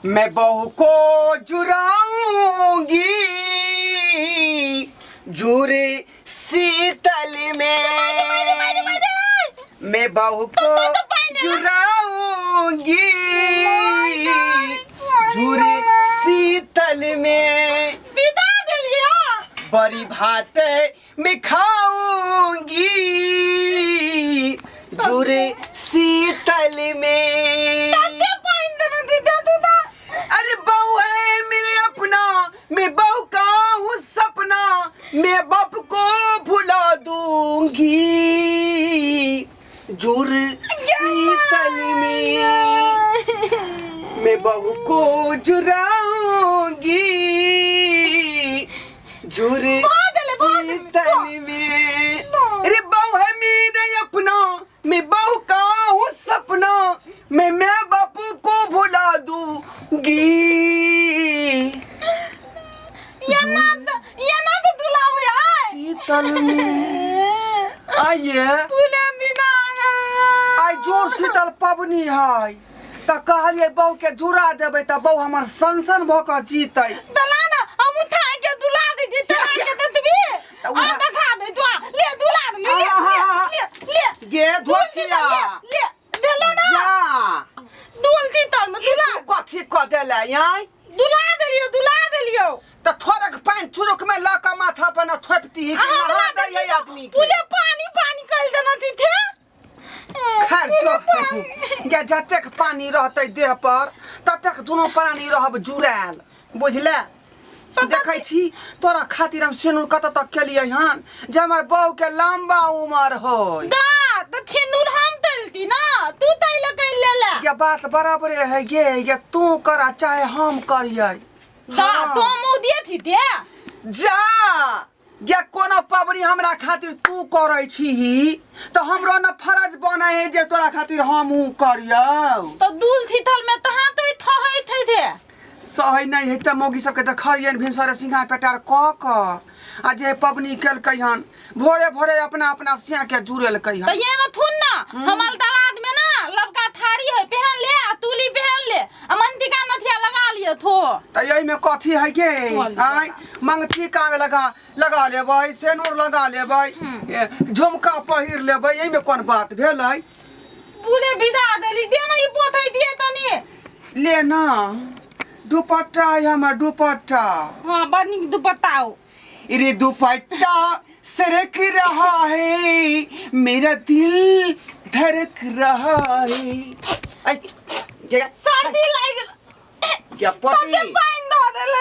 मैं बहू को जुराऊंगी जुरे शीतल में। मैं बहू को जुराऊंगी जुरे शीतल में। बड़ी भात में खाऊंगी जुरे शीतल में। अरे बहू है मेरे अपना, मैं बहू का हूँ सपना, मैं बाप को भुला दूंगी जुर शीतल में। मैं बहू को जुराऊंगी जुर शीतल में। अरे बहू है मेरे अपना, मैं बहू का हूँ सपना, मैं बाप को भुला दूंगी। शीतल में आइए आई जोर शीतल पबनी है त कहलिए बहू के जुड़ा देबै त बहू हमर सनसन भ क जीतै। गे धोचिया कथी क देले यई दुला देलियो त थोड़क पानी चुरुक में ल क माथा पर न छोपती है कि नहा दे ये आदमी के। पुले पानी कल देना थी थे खर्चो गे जतेक पानी रहतै देह पर ततेक दोनों प्राणी रहब जुड़ाल बुझले। देखै छी तोरा खातिर हम सिनुर कत तक केलियै हन जे हमर बहू के लंबा उम्र होय। त सिनुर हम तलती ना तू तैले कैले ले ये बात बराबरे है गे ये तू करा चाहे हम करियै। दा तो मुंह दिए थी दे जा ये कोनो पबनी हमरा खातिर तू करै छीही त हमरो न फर्ज बनै है जे तोरा खातिर हमहू करियौ। तो दूल थी थल में तहां तो थहै थे सही नहीं है त मोगी सबके देखलियन भिनसरे सिंघार पेटार क आ जे पबनी केलकै हन भोरे भोरे अपना अपना सिया के जुड़ेलकै हन। त ये न थुन ना हमल दराद में ना लबका थारी है पहन ले आ तुली पहन ले आ मंतिका नथिया लगा लियो थो। त यही में कथी है के आई मंगती का में लगा लेबै सेनुर लगा लेबै झुमका पहिर लेबै यही में कोन बात भेलै। बुले विदा देली दे ना ई पोथै दिए तनी ले ना दुपट्टा है हमर दुपट्टा। हां बनी दुपट्टाओ इरे दुपट्टा सरक रहा है मेरा दिल धड़क रहा है। आई ये सर्दी लाग क्या पति पाइन दो देले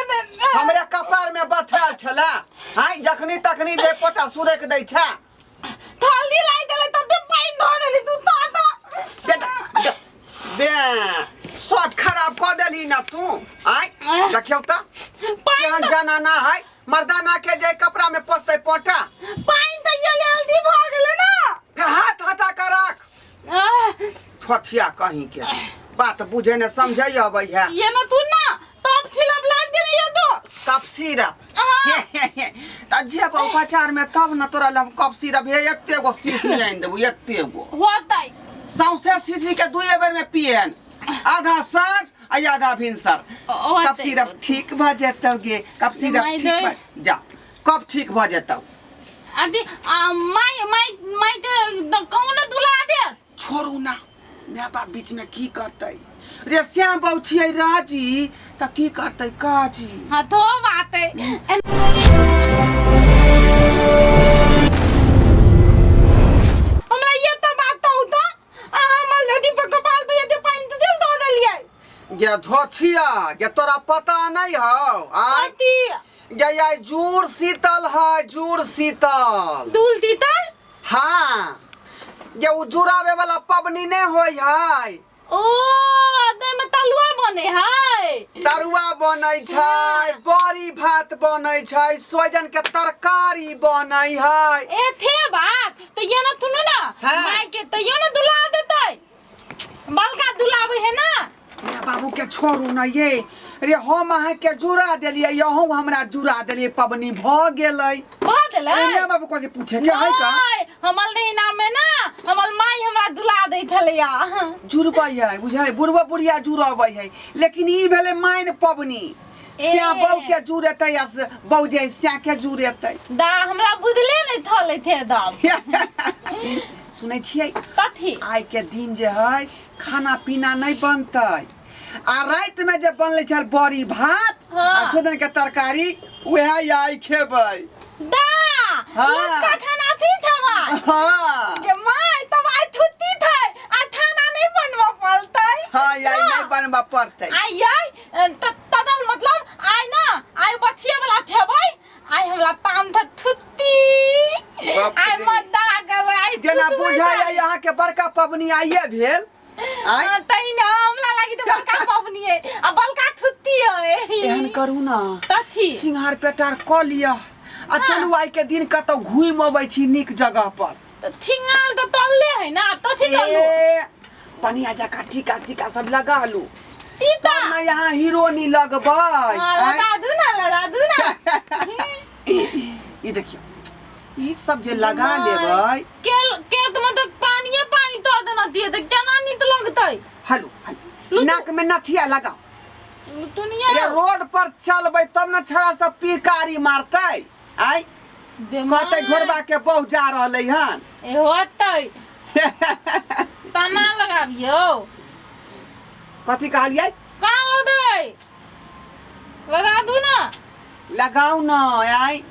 हमरा कपार में बथाल छला हाय जखनी तखनी जे पोटा सुरेक दै छ थल्दी लाई देले त पाइन दो देली तू ता बे शॉट खराब कर देली ना तू आई रखियो त पाइन जनाना है मर्दाना के जे कपड़ा में पोसते पोटा पाइन त ये जल्दी भ गेले ना फिर हाथ हटा कर रख छोटिया कहीं के बात बुझे ने समझै अबै है। ये न तू ना टॉप खिलाफ लाग दे ये तो कप सिरप त जे उपचार में तब न तोरा लम कप सिरप है एते गो शीशी आइन देबो एते गो होतै सौसे शीशी के दुए बेर में पियन आधा साँझ आ आधा भिनसर कप सिरप ठीक भ जेतौ गे कप सिरप ठीक भ जा कब ठीक भ जेतौ। अदी माई ते कौन दुला दे छोड़ू ना मैं बाप बीच में की करतै रे श्याम बाबू छियै राजी त की करतै काजी। हां तो बात है हमरा ये तो बात तो हमल धटी पर कपाल पे ये पाइन तो दिल दो देलिए गे धोछिया गे तोरा पता नहीं हौ आती गे ये जुड़ शीतल है जुड़ शीतल दूल तीतल हाँ ये उ जुड़ावे वाला पबनी ने होय है। ओ दे में तलुआ बने है तरुआ बनै छै बड़ी भात बनै छै सोजन के तरकारी बनै है। ए थे बात तो ये ना सुनो ना माई के तो ये ना दुला देतै बलका दुलावे है ना बाबू के छोड़ू ना ये रे हम अहाँ के जुड़ा देलिए यहू हमरा जुड़ा देलिए पबनी भ गेलै। देले ए बाबू को जे पूछे के है का हमल नहीं नाम में ना हमल माई हमरा दुला दे थलिया जुरबा है बुझाई बुढ़वा बुढ़िया जुरबा है लेकिन ई भेले माइन पबनी स्या बहू के जुरेतै या बहू जे स्या के जुरेतै दा हमरा बुझले नहीं थले थे दाम सुनै छियै कथी आइ के दिन जे है खाना पीना नहीं बनतै आ रात में जे बनले छल बड़ी भात आ सोदन के तरकारी वह आई खेबै दा हाँ। लटका खाना थी थवा हां के माई तब आई थुत्ती थे आ खाना नहीं बनवा पलतै हां आई नहीं बनबा पड़तै आई तदल मतलब आई ना आई बचिए वाला थेबै आई हमरा तान थ थुत्ती आई मत दागल आई जेना बुझाय यहाँ के बड़का पबनी आइए भेल आई तई ना हमरा लागी तो बड़का पबनी है आ बलका थुत्ती है एहन करू ना कथी सिंगार पेटार क लिया आ चलू आई के दिन कतौ घुम अबै छी नीक जगह पर तो थिंगाल तो तल्ले है ना तो थी तल्लू पनिया जका टीका सब लगा लू टीका ना यहाँ हीरोनी लगबै लगा दू ना ई देखियो ई सब जे लगा लेबै के तो मतलब पानी तो देना दिए तो केना नीत लगतै हलू नाक में नथिया लगाओ दुनिया अरे रोड पर चलबै तब न छड़ा सब पिकारी मारतै आई कहतै घोड़बा के बहु जा रहलै हन ए होतै तना लगाबियो कथी कहलियै कहाँ लदै लगा दू ना लगाऊ न आई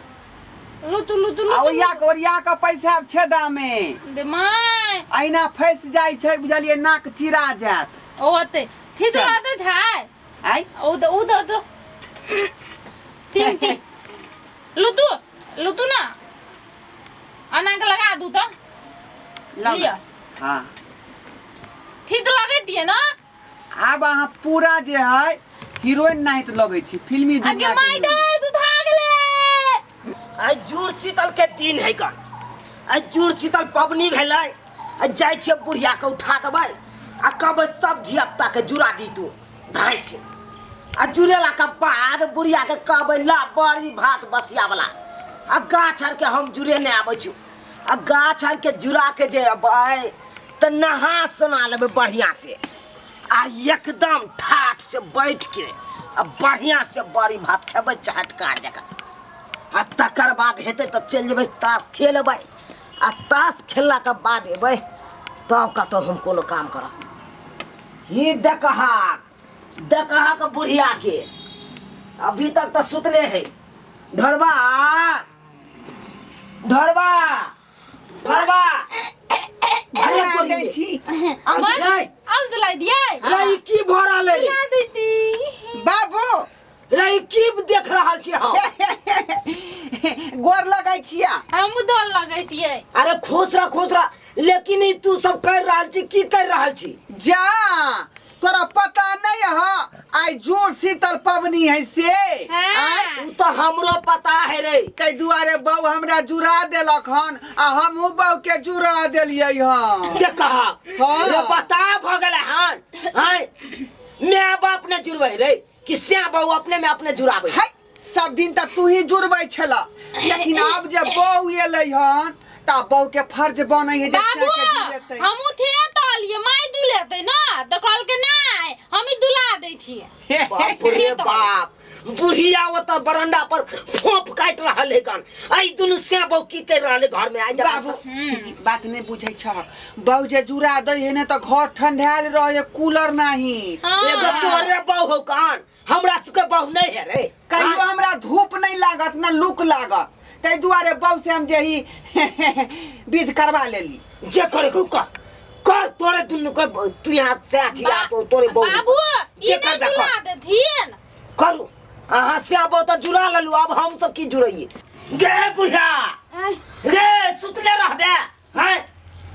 लुतु ओरिया के पैसा छेदा में दे माय अहिना फंस जाइ छै बुझलियै नाक चिरा जात ओ होतै ठीक चल। बात है आई उ तो ठीक लुतु ना अना के लगा दू तो लिया हां ठीक लगे दिए ना आब अहाँ पूरा जे है हीरोइन नाहित लगै छी फिल्मी आगे दुनिया माय दे तू भाग ले आई जुड़ शीतल के दिन है गन आई जुड़ शीतल पबनी भेलै आई जाय छै बुढ़िया के उठा देबै आ कहबै सब धिया पुता के जुड़ा दी तू धाय से आ जुड़ेला के बाद बुढ़िया के कहबै ला बड़ी भात बसिया वाला आ गाछ आर के हम जुड़े नहीं आबै छी आ गाछ आर के जुड़ा के जे अबै त नहा सोना लेबै बढ़िया से आ एकदम ठाठ से बैठ के आ बढ़िया से बड़ी भात खेबै चटकार जका आ तकर बाद हेतै तऽ चलि जेबै ताश खेलबै आ ताश खेलला के बाद एबै तब कतौ हम कोनो काम करब ही देखहा के बुढ़िया के अभी तक तो सुतले है ढोरबा ढोरबा ढोरबा अरे जाइ छी अब दिलाई दिए रे की भरा ले दिला देती बाबू रे की देख रहल छी हम गोर लगाई छिया हम दल लगैतिए अरे खुश रह लेकिन ई तू सब कर रहल छी की कर रहल छी जा तोरा पता नहीं है आई जोड़ शीतल पबनी है से हाँ। उ तो हमरो पता है रे तै दुआरे बहू हमरा जुड़ा देलक हन आ हमहू बहू के जुड़ा देलियै हन के कहा हाँ। रे पता भ गेलै हन हैं माय बाप ने जुड़बै रे कि स्या बहू अपने में अपने जुड़ाबै है सब दिन तक तू ही जुड़बै छला लेकिन अब जब बहू एलै हन ता बहू के फर्ज बनै है जे बाबू के जुड़ेतै हमू थे तलिए माय दुलेते ना तो कल के नहीं हम ही दुला दै छिए बाप रे बाप बुढ़िया ओतऽ बरंडा पर फोप काट रहल है गन आई दुनु स्या बहू की कर रहल है घर में आई बाबू बात नहीं बुझै छ बहू जे जुड़ा दै है ने त घर ठंडायल रहे कूलर नाही एगो तोरे बहू हो कान हमरा सबके बहू नहीं है रे कहियो हमरा धूप नहीं लागत ना लुक लागत तै दुआरे बहू से हम जे ही विध करवा लेली जे करे को कर तोरे दुनु के तू यहाँ से आठिया तो तोरे बहू बाबू जे ये कर नहीं दे दुला देथिन करू अहाँ से आबो तो जुड़ा ललू अब हम सब की जुड़इए गे बुढ़िया गे सुतले रहबे हैं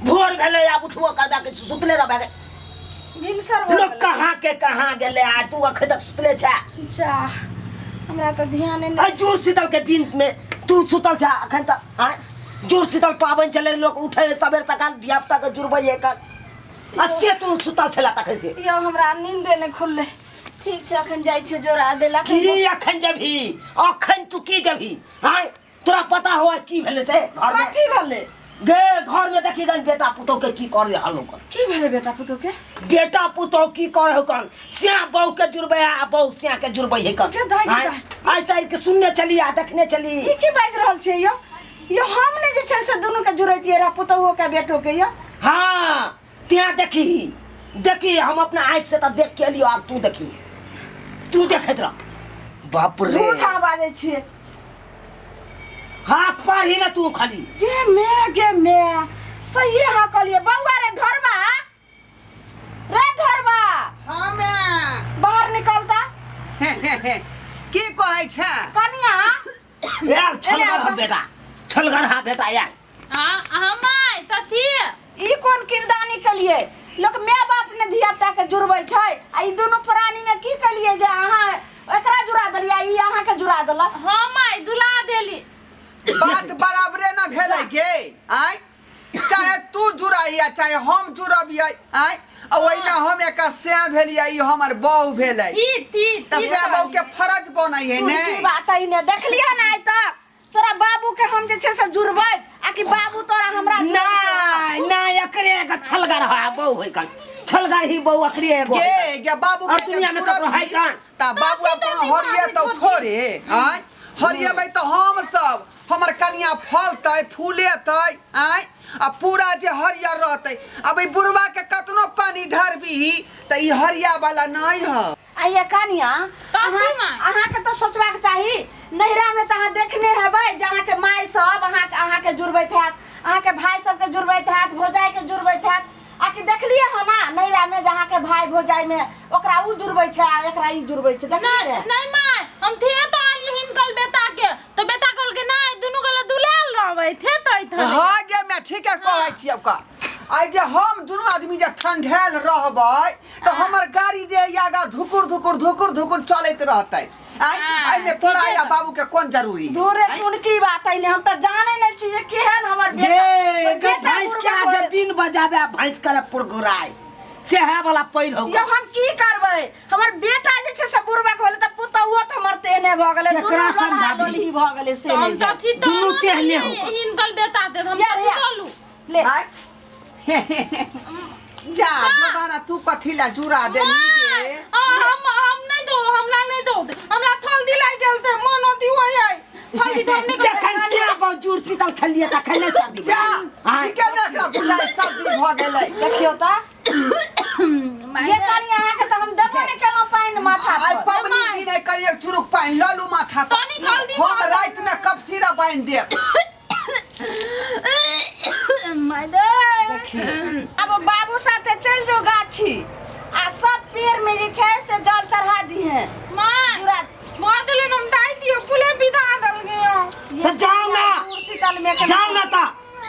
भोर भेले अब उठबो करबा के सुतले रहबे गे लोग कहाँ के कहाँ गेले आ तू अखन तक सुतले छा जा हमरा तो ध्यान नहीं आ जुड़ शीतल के दिन में तू सुतल छा अखन तक हैं जुड़ शीतल पावन चले लोग उठे सबेर सकाल धिया पुता के जुड़बै एकर असे तू सुतल छला तखन से यो हमरा नींद ने खुलले ठीक से अखन जाय छै जोरा देला की अखन जभी अखन तू की जभी हैं तोरा पता हो की भेले से घर में कथी भेले गे घर में देखी गन बेटा पुतौ के की करे हालो कर की भेले बेटा पुतो के बेटा पुतौ की करे हो कन सिया बहू के जुड़बे आ बहू सिया के जुड़बे है कन के दाई के आज तार के सुनने चली आ देखने चली ई की बाज रहल छै यो हमने जे छै से दुनू के जुड़ैतियै रे पुतौओ के बेटो के यो हां त्या देखी देखी हम अपना आंख से त देख के लियो अब तू देखी तू देखत रह बाप रे झूठा बाजै छियै हाथ पाड़ी ना तू खाली गे मैं सही हाँ कहलिए बउआ रे ढोरबा हाँ मैं बाहर निकलता की कहै छै कनिया यार छलगर हा बेटा यार हमाय ससी ई कोन किरदानी के लिए लोग माय बाप ने धिया पुता के जुड़बै छै आ ई दोनों प्राणी में की कलिए जे अहाँ एकरा जुड़ा देलिया ई अहाँ के जुड़ा देला हमाय दुला देली बात बराबरे ना भेलै गे आय चाहे तू जुड़ाइया चाहे हम जुड़बियै आय आ ओइना हम एक से भेलियै ई हमर बहू भेलै त से बहू के फर्ज बनै है ने की बात है ने देखलिया ना आइ तक तोरा बाबू के हम जे छै से जुड़बै आ कि बाबू तोरा हमरा ना एकरे के छलगर हा बहू है कन छलगर ही बहू एकरे एगो गे बाबू और दुनिया में ककरो है कन त बाबू अपन हरिये त थोड़े आय हरियेबै त हम सब हमर कन्या फलतै फूलेतै आय आ पूरा जे हरियर रहतै अब ई बुढ़वा के कतनो पानी ढारबी त ई हरिया वाला नै ह आइए कनिया अहाँ के तो सोचबाक चाही नहिरा में त अहाँ देखने हेबै जहाँ के माय सब अहाँ के जुड़बैत हैत अहाँ के भाई सब के जुड़बैत हैत भौजाई के जुड़बैत हैत आ कि देखलिए हो ना नहिरा में जहाँ के भाई भौजाई में ओकरा उ जुड़बै छै आ एकरा ई जुड़बै छै देखलिए नहीं माय हम थे तो आली हिनकल बेटा के तो बेटा कल के नहीं दुनु गला दुलाल रहबै थे तो हां गे मैं ठीके कहै छियै का आइ जे हम दुनू आदमी जे ठंढेल रहबै त हमर गाड़ी जे आगा धुकुर चलैत रहतै आई में तोरा या बाबू के कोन जरूरी दूरे टुनकी बात है ने हम त जाने नै छी जे केहन हमर बेटा भैंस के आगे बीन बजाबे भैंस करे पुरगुराई सेहा वाला पैर हो यो हम की करबै हमर बेटा जे छै से बुरबा होले त पुतौओ त हमर तेने भ गेलै एकरा समझाबी भ गेलै से हम चाची तो दुनु तेहने हो हिनकल बेटा दे हम बोलू ले जा दोबारा तू कथी ला जुड़ा देली गे हम नहीं दो हमरा नहीं दो हमरा थल दिलाई गेल थे मनो दी होय आई थल दी हमने जखन से बाजूर सीतल खलिए त खले सर्दी जा ठीके ना एकरा बुझाइ सब दिन भ गेलै देखियो त ये कनी अहाँ के त हम देबो नै केलो पाइन माथा आई पर पबनी दिन करिए चुरुक पाइन ललू माथा पर तनी थल दी हम रात में कब सीरा पाइन देब अब बाबू साथे चल जो गाछी आ सब पेड़ में जे छै से जल चढ़ा दिए मां मादले हम दाई दियो पुले विदा दल गयो त जाओ ना शीतल में जाओ ना त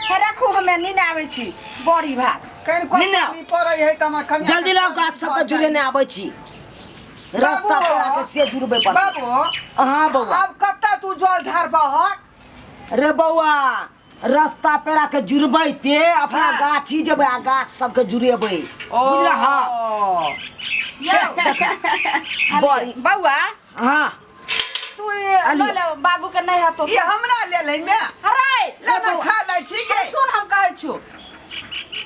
हे रखू हमें नींद आवे छी बड़ी भात कहीं कोई पानी पड़ै है त हमर कन्या जल्दी लाओ गाछ सब के जुड़े ने आबै छी रास्ता पे आके से जुड़बे पर बाबू हां बौआ अब कत्ता तू जल ढारबह रे बौआ रास्ता पेरा के जुड़बै ते अपना गाछी जेबै आ गाछ सब के जुड़ेबै बुझला हां बड़ी बउआ हां तू ले बाबू के नहीं हतो ये हमरा ले ले मैं अरे ले ना खा ले ठीक है सुन हम कहै छु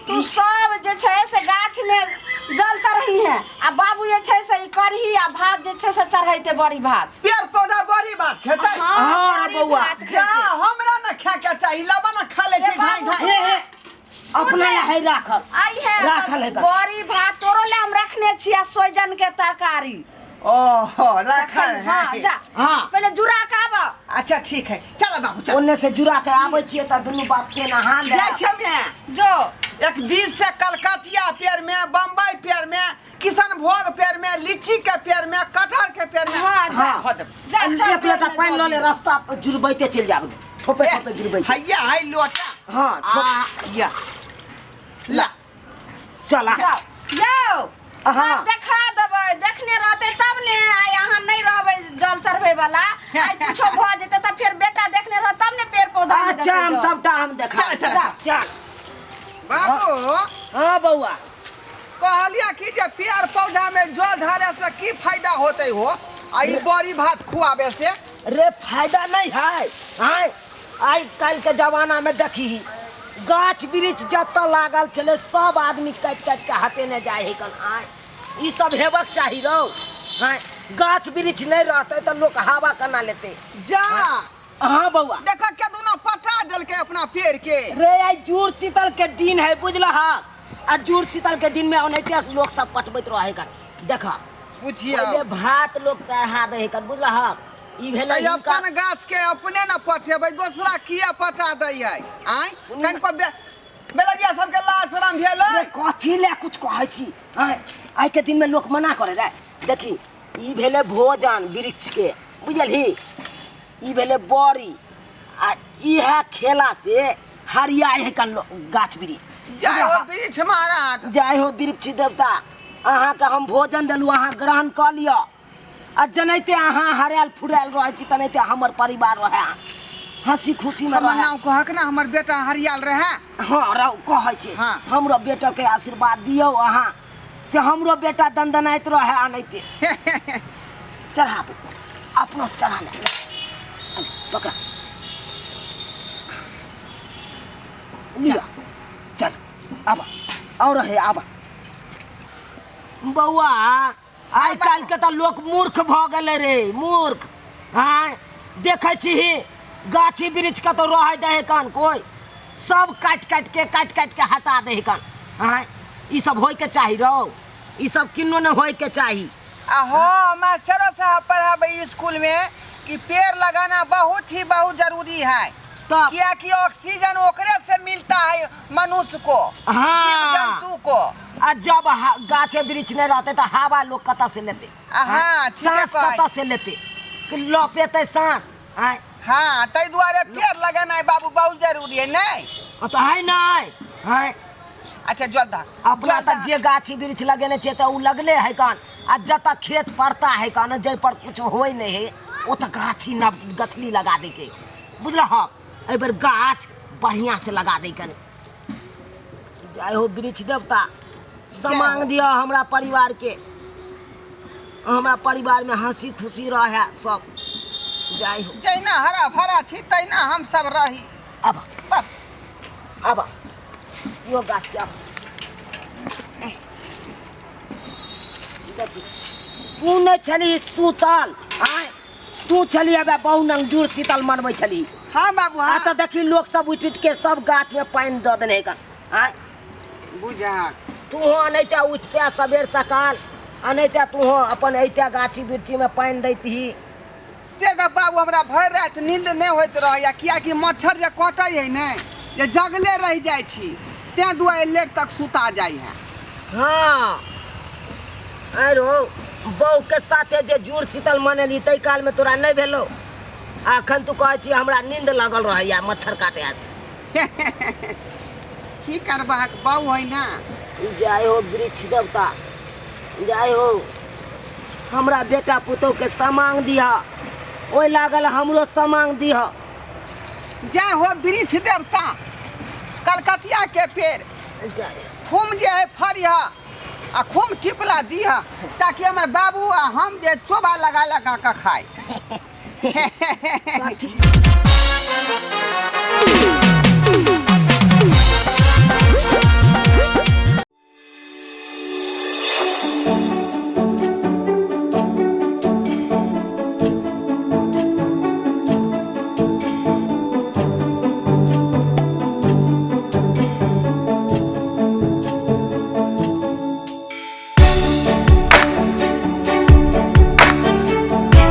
तू सब जे छै से गाछ में जल चढ़ही है आ बाबू जे छै से ई करही आ भात जे छै से चढ़ैते बड़ी भात पेड़ पौधा बड़ी बात खेतै हां बउआ जा हमरा ना खा के चाही लबा ना खा ले छी धाई धाई अपना है राखल आई है राखल है बड़ी भात तोरो ले हम रखने छी आ सोजन के तरकारी ओहो रखल है हां जा हां पहले जुड़ा के आबा अच्छा ठीक है चलो बाबू चल ओन्ने से जुड़ा के आबै छिए त दुनु बात के नहा ले जा छमे जो एक दिन से कलकतिया पेड़ में बम्बई पेड़ में किशनभोग पेड़ में लीची के पेड़ में कटहल के पेड़ में हां जा जा एक लोटा पानी ल ले रास्ता पे जुड़बैते चल जाब ठोपे ठोपे गिरबै हैया है लोटा हां या ला चला जाओ सब देखा देबै देखने रहते तब ने आइ अहाँ नहीं रहबै जल चढ़बै वाला आइ कुछो भ जेते त फिर बेटा देखने रह तब ने पेड़ पौधा अच्छा हम सबटा हम देखा चल बाबू हां बउआ कहलिया कि जे पेड़ पौधा में जल ढारे से की फायदा होते हो आई बड़ी भात खुआबे से रे फायदा नहीं है हां आई कल के जमाना में देखी गाछ वृक्ष जत लागल चले सब आदमी काट काट के हटेने जाए है कन आय ई सब हेबक चाही रहो। हाँ गाछ वृक्ष नहीं रहते तो लोग हवा कना लेते। जा हाँ बउआ देखा के दोनों पटा दिल के अपना पेड़ के। रे आई जुड़ शीतल के दिन है बुझला आ जुड़ शीतल के दिन में ओनैते लोग सब पटबैत रहे कर देखा बुझिया पहले भात लोग चढ़ा दे कर बुझला ई भेले अपन गाछ के अपने न पटेबै दूसरा किया पटा दै है आय कन को बेलजिया सब के लाश राम भेलै कथी ले कुछ कहै छी आय के दिन में लोग मना करे रे देखी ई भेले भोजन वृक्ष के बुझलही ई भेले बड़ी आ इहा खेला से हरियाए है कन गाछ वृक्ष। जय हो वृक्ष महाराज जय हो वृक्ष देवता अहाँ के हम भोजन देलू अहाँ ग्रहण कर लियो आ जनैते अहाँ हरायल फुरायल रहे छी तनैते हमर परिवार रहे हंसी खुशी में हमर रहे। नाम कहक ना हमर बेटा हरियाल रहे। हाँ रहो कहै छी हाँ। हमरो बेटा के आशीर्वाद दियो अहाँ से हमरो बेटा दंदनाइत रहे आनैते चढ़ाबू अपनो से चढ़ा ले पकड़ा लिया चल आबा और है आबा बउआ आइ काल के तो लोग मूर्ख भ गेले रे मूर्ख। हाँ देखे छी गाछी वृक्ष के तो रह दे कन कोई सब काट काट के हटा दे कन। हाँ ई सब होय के चाही रहो ई सब किन्नो न होय के चाही। हो मास्टर साहब पढ़ाबे स्कूल में कि पेड़ लगाना बहुत जरूरी है तब क्या कि ऑक्सीजन ओकरे से मिलता है मनुष्य को हाँ जंतु को। आ जब गाछे वृक्ष नहीं रहते तो हवा लोग कता से लेते। हाँ सांस कता से लेते लो पेते सांस। हाँ तै दुआरे पेड़ लगाना है बाबू बहुत जरूरी है नहीं तो है नहीं है। अच्छा जल्दा अपना तक जे गाछी वृक्ष लगेने छे तो उ लगले है कन आ जत खेत पड़ता है कन जे पर कुछ होय नहीं है वो तो गाछी न गछली लगा दे के बुझल ए बेर गाछ बढ़िया से लगा दे कन। जय हो वृक्ष देवता समांग दिया हमरा परिवार के हमरा परिवार में हंसी खुशी रहे सब। जय हो जैना हरा भरा छी तैना हम सब रही अब बस अब यो गाछ के तू नहीं छली सुतल आय तू छली अब बहुनंग जुड़ शीतल मनबै छली। हाँ बाबू हाँ तो देखी लोग सब उठ उठ के सब गाछ में पानी दे देने कन आय बुझा तू हो अनैते उठते सबेर सकाल अनैते तू हो अपन ऐते गाछी वृक्षी में पानी दैती से तो बाबू हमरा भर रात नींद नहीं होइत रहैया किया कि मच्छर जे कटै है ने जे जगले रह जाय छी ते दुआरे लेट तक सुता जाय है। हाँ अरो बहू के साथे जे जुड़ शीतल मनेली तै काल में तोरा नहीं भेलो अखन तू कहै छी हमरा नींद लगल रहैया मच्छर काटे से की करबा बहू है ना। जय हो वृक्ष देवता जय हो हमरा बेटा पुतोह के समांग दिया ओइ लागल हमरो समांग दिया। जय हो वृक्ष देवता कलकतिया के पेड़ जय खूम जे है फरिया आ खूम टिकुला दिया ताकि हमर बाबू आ हम जे चोबा लगा लगा के खाए।